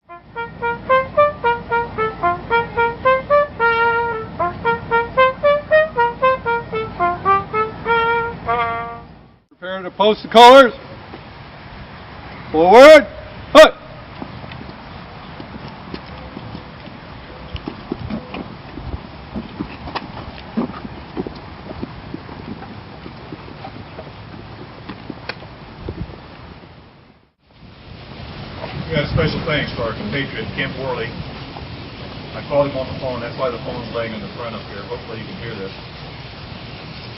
Prepare to post the colors. Forward. Hut. We got a special thanks to our compatriot, Kent Worley. I called him on the phone. That's why the phone's laying in the front up here. Hopefully you can hear this.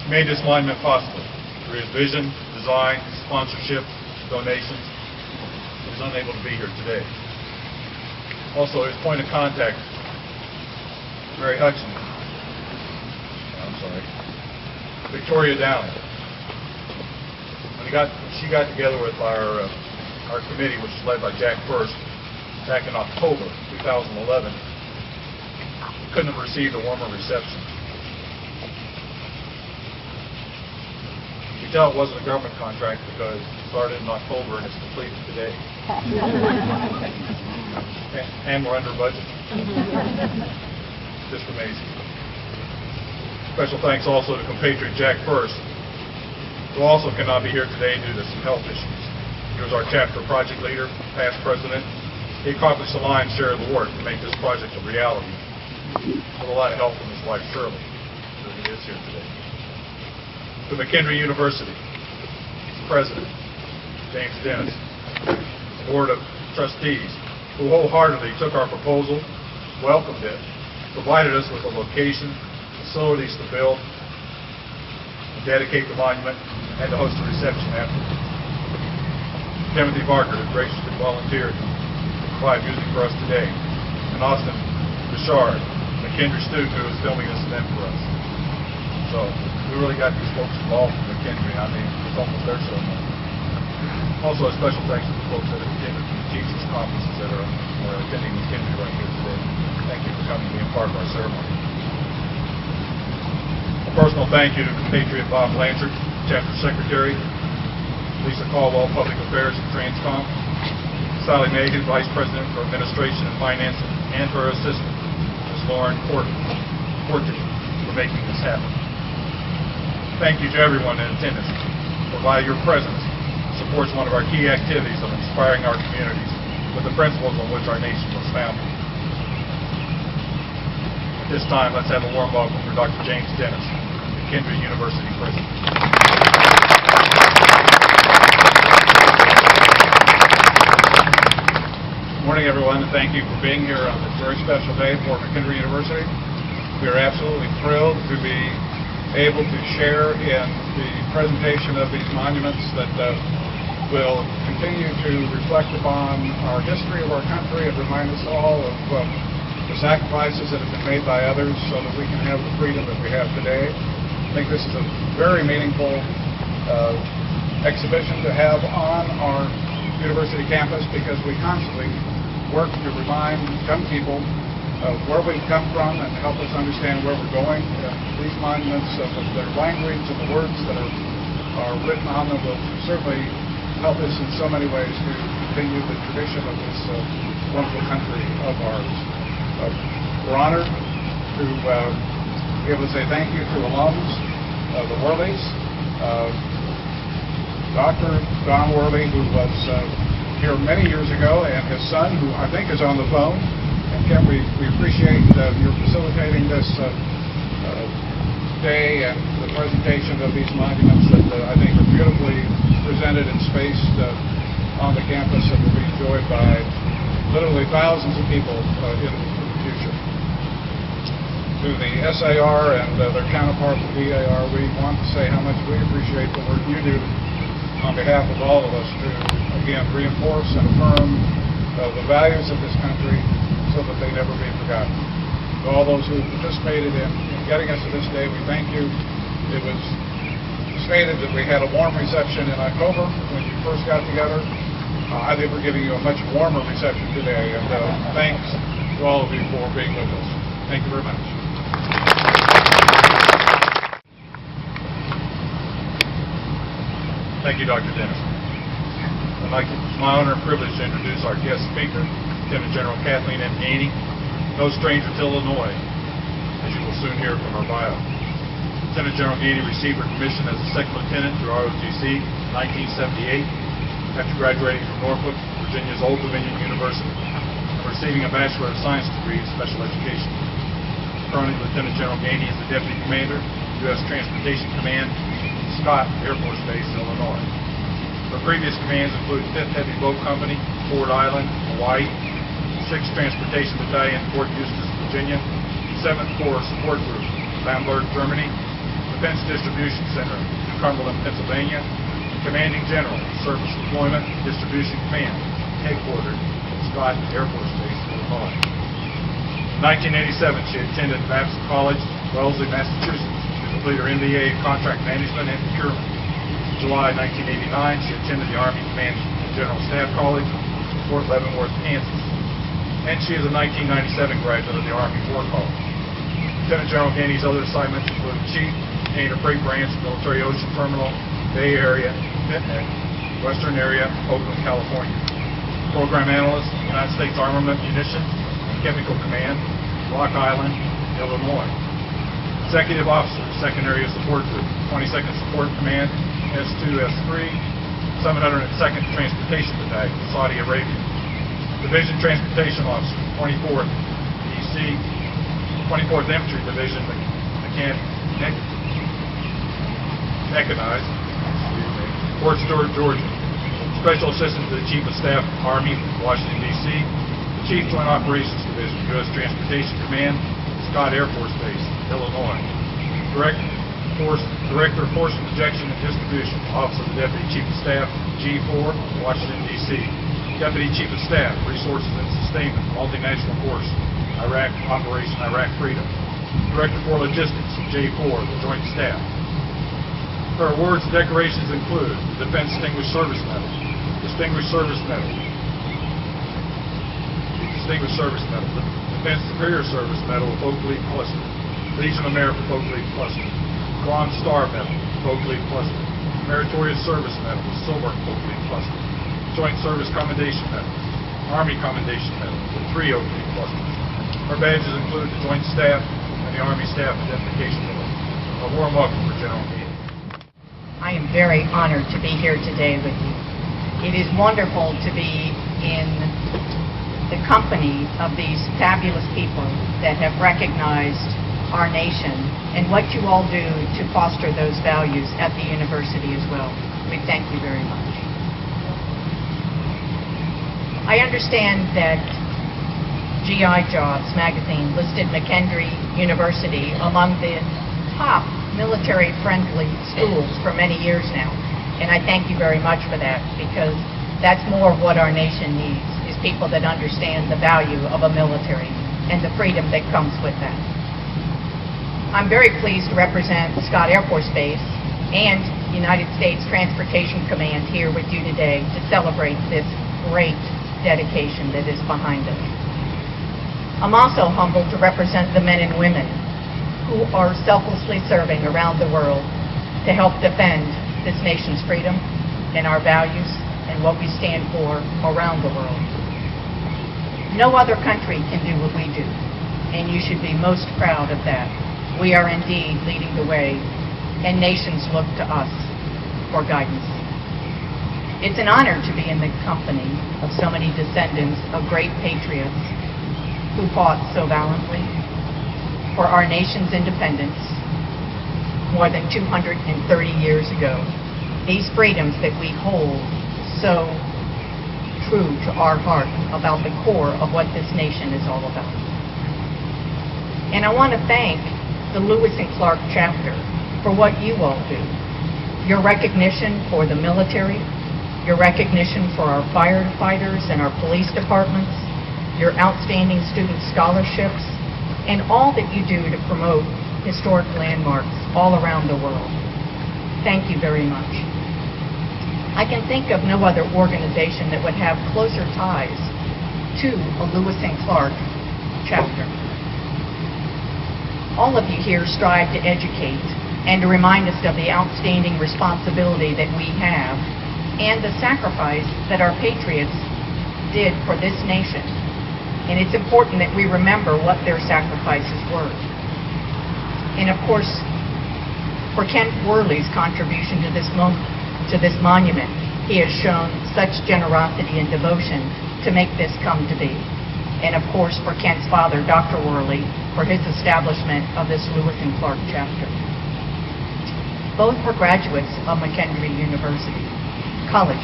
He made this monument possible through his vision, design, sponsorship, donations. He was unable to be here today. Also, his point of contact, Mary Hudson. I'm sorry. Victoria Downing. When she got together with our committee, which is led by Jack First, back in October 2011, couldn't have received a warmer reception. You tell it wasn't a government contract because it started in October and it's completed today. And we're under budget. Just amazing. Special thanks also to compatriot Jack First, who also cannot be here today due to some health issues. He was our chapter project leader, past president. He accomplished the lion's share of the work to make this project a reality, with a lot of help from his wife Shirley, who is here today. To McKendree University, president James Dennis, board of trustees, who wholeheartedly took our proposal, welcomed it, provided us with a location, facilities to build, and dedicate the monument, and to host a reception afterwards. Timothy Barker, who graciously volunteered to provide music for us today, and Austin Bouchard, McKendree student who is filming this event for us. So we really got these folks involved in McKendree. I mean, it's almost their ceremony. Also a special thanks to the folks that have attended the Jesus conferences that are attending McKendree right here today. Thank you for coming to be a part of our ceremony. A personal thank you to compatriot Bob Blanchard, chapter secretary, Lisa Caldwell, Public Affairs at Transcom, Sally Megan, Vice President for Administration and Finance, and her assistant, Ms. Lauren Corte, for making this happen. Thank you to everyone in attendance for why your presence supports one of our key activities of inspiring our communities with the principles on which our nation was founded. At this time, let's have a warm welcome for Dr. James Dennis, McKendree University President. Good morning, everyone, and thank you for being here on this very special day for McKendree University. We are absolutely thrilled to be able to share in the presentation of these monuments that will continue to reflect upon our history of our country and remind us all of the sacrifices that have been made by others so that we can have the freedom that we have today. I think this is a very meaningful exhibition to have on our university campus because we constantly work to remind young people of where we've come from and help us understand where we're going. These monuments, their language and the words that are written on them will certainly help us in so many ways to continue the tradition of this wonderful country of ours. We're honored to be able to say thank you to alums of the Worleys. Dr. Don Worley, who was here many years ago, and his son, who I think is on the phone. And Kent, we appreciate your facilitating this day and the presentation of these monuments that I think are beautifully presented and spaced on the campus and will be enjoyed by literally thousands of people in the future. To the SAR and their counterpart, the VAR, we want to say how much we appreciate the work you do on behalf of all of us to, again, reinforce and affirm the values of this country so that they never be forgotten. To all those who participated in getting us to this day, we thank you. It was stated that we had a warm reception in October when you first got together. I think we're giving you a much warmer reception today, and thanks to all of you for being with us. Thank you very much. Thank you, Dr. Dennis. It's my honor and privilege to introduce our guest speaker, Lieutenant General Kathleen M. Gainey, no stranger to Illinois, as you will soon hear from our bio. Lieutenant General Gainey received her commission as a second lieutenant through ROTC in 1978 after graduating from Norfolk, Virginia's Old Dominion University, and receiving a Bachelor of Science degree in Special Education. Currently, Lieutenant General Gainey is the Deputy Commander, U.S. Transportation Command, Scott Air Force Base, Illinois. Her previous commands include 5th Heavy Boat Company, Ford Island, Hawaii, 6th Transportation Battalion, Fort Eustis, Virginia, 7th Corps Support Group, Bamberg, Germany, Defense Distribution Center, New Cumberland, Pennsylvania, Commanding General, Surface Deployment Distribution Command, headquartered at Scott Air Force Base, Illinois. In 1987, she attended Babson College, Wellesley, Massachusetts, to complete her MBA in Contract Management and Procurement. In July 1989, she attended the Army Command and General Staff College, Fort Leavenworth, Kansas. And she is a 1997 graduate of the Army War College. Lieutenant General Gainey's other assignments include Chief, Container Freight Branch, Military Ocean Terminal, Bay Area, Western Area, Oakland, California. Program Analyst, United States Armament, Munitions, and Chemical Command, Rock Island, Illinois. Executive Officer, 2nd Area Support Group, 22nd Support Command, S2, S3, 702nd Transportation Battalion, Saudi Arabia. Division Transportation Officer, 24th DC, 24th Infantry Division, Mechanized, Fort Stewart, Georgia. Special Assistant to the Chief of Staff, Army, Washington, D.C. The Chief Joint Operations Division, U.S. Transportation Command, Scott Air Force Base, Illinois. Director of Force Projection and Distribution, Office of the Deputy Chief of Staff, G4, Washington, D.C. Deputy Chief of Staff, Resources and Sustainment, Multinational Force, Iraq Operation Iraq Freedom. Director for Logistics, J4, the Joint Staff. Her awards and decorations include the Defense Distinguished Service Medal, Distinguished Service Medal, Distinguished Service Medal, the Defense Superior Service Medal with Oak Leaf Cluster, Legion of Merit with Oak Leaf Cluster, Bronze Star Medal with Oak Leaf Cluster, Meritorious Service Medal with Silver Oak Leaf Cluster, Joint Service Commendation Medal, Army Commendation Medal with 3 Oak Leaf Clusters. Her badges include the Joint Staff and the Army Staff Identification Medal. A warm welcome for General Gainey. I am very honored to be here today with you. It is wonderful to be in the company of these fabulous people that have recognized our nation and what you all do to foster those values at the university as well. We thank you very much. I understand that GI Jobs magazine listed McKendree University among the top military-friendly schools for many years now. And I thank you very much for that, because that's more of what our nation needs, is people that understand the value of a military and the freedom that comes with that. I'm very pleased to represent Scott Air Force Base and United States Transportation Command here with you today to celebrate this great dedication that is behind us. I'm also humbled to represent the men and women who are selflessly serving around the world to help defend this nation's freedom and our values and what we stand for around the world. No other country can do what we do, and you should be most proud of that. We are indeed leading the way, and nations look to us for guidance. It's an honor to be in the company of so many descendants of great patriots who fought so valiantly for our nation's independence more than 230 years ago. These freedoms that we hold so true to our heart about the core of what this nation is all about. And I want to thank the Lewis and Clark chapter for what you all do. Your recognition for the military, your recognition for our firefighters and our police departments, your outstanding student scholarships, and all that you do to promote historic landmarks all around the world. Thank you very much. I can think of no other organization that would have closer ties to a Lewis and Clark chapter. All of you here strive to educate and to remind us of the outstanding responsibility that we have and the sacrifice that our patriots did for this nation And it's important that we remember what their sacrifices were. And of course, for Kent Worley's contribution to this monument, he has shown such generosity and devotion to make this come to be. And of course, for Kent's father, Dr. Worley, for his establishment of this Lewis and Clark chapter. Both were graduates of McKendree University. College,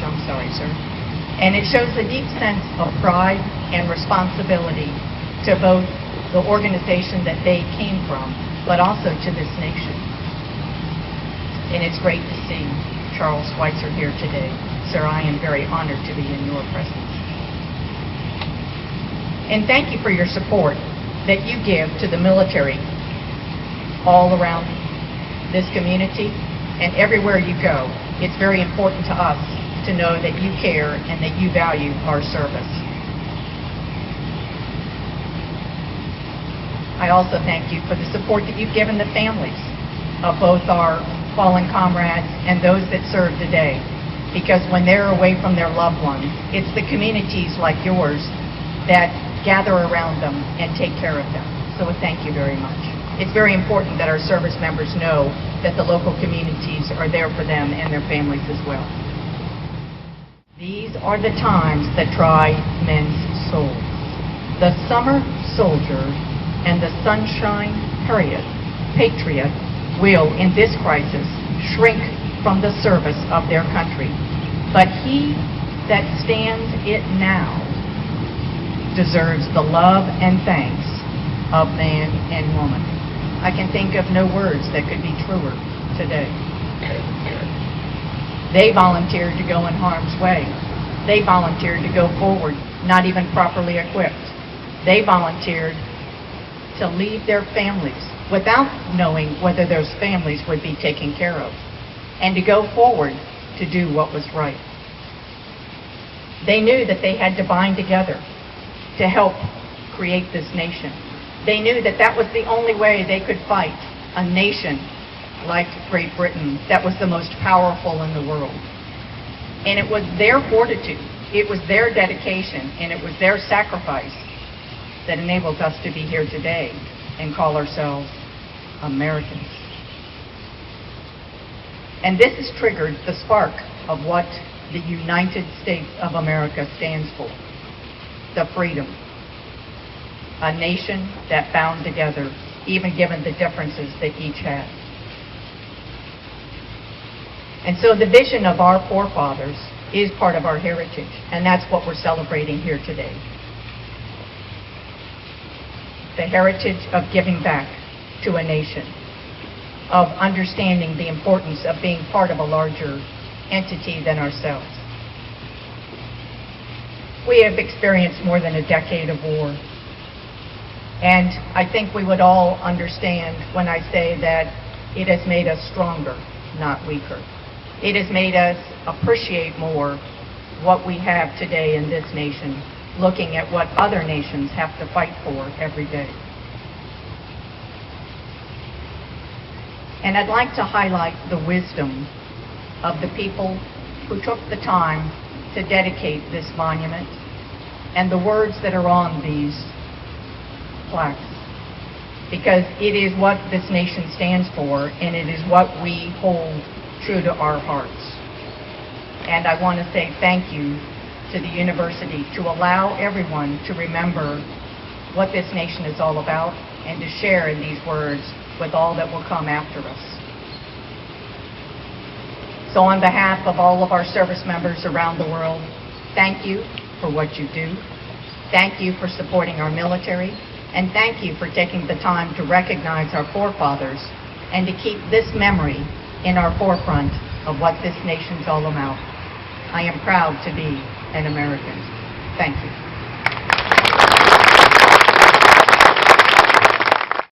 sir. And it shows a deep sense of pride and responsibility to both the organization that they came from, but also to this nation. And it's great to see Charles Schweitzer here today. Sir, I am very honored to be in your presence. And thank you for your support that you give to the military all around this community and everywhere you go. It's very important to us to know that you care and that you value our service. I also thank you for the support that you've given the families of both our fallen comrades and those that serve today. Because when they're away from their loved ones, it's the communities like yours that gather around them and take care of them. So thank you very much. It's very important that our service members know that the local communities are there for them and their families as well. These are the times that try men's souls. The summer soldier and the sunshine patriot will, in this crisis, shrink from the service of their country. But he that stands it now deserves the love and thanks of man and woman. I can think of no words that could be truer today. They volunteered to go in harm's way. They volunteered to go forward, not even properly equipped. They volunteered to leave their families without knowing whether those families would be taken care of, and to go forward to do what was right. They knew that they had to bind together to help create this nation. They knew that that was the only way they could fight a nation like Great Britain that was the most powerful in the world. And it was their fortitude, it was their dedication, and it was their sacrifice that enables us to be here today and call ourselves Americans. And this has triggered the spark of what the United States of America stands for: the freedom. A nation that bound together, even given the differences that each had. And so the vision of our forefathers is part of our heritage, and that's what we're celebrating here today. The heritage of giving back to a nation, of understanding the importance of being part of a larger entity than ourselves. We have experienced more than a decade of war, and I think we would all understand when I say that it has made us stronger, not weaker. It has made us appreciate more what we have today in this nation, looking at what other nations have to fight for every day. And I'd like to highlight the wisdom of the people who took the time to dedicate this monument and the words that are on these plaques, because it is what this nation stands for, and it is what we hold true to our hearts. And I want to say thank you to the university to allow everyone to remember what this nation is all about and to share in these words with all that will come after us. So on behalf of all of our service members around the world, thank you for what you do. Thank you for supporting our military. And thank you for taking the time to recognize our forefathers and to keep this memory in our forefront of what this nation's all about. I am proud to be an American. Thank you.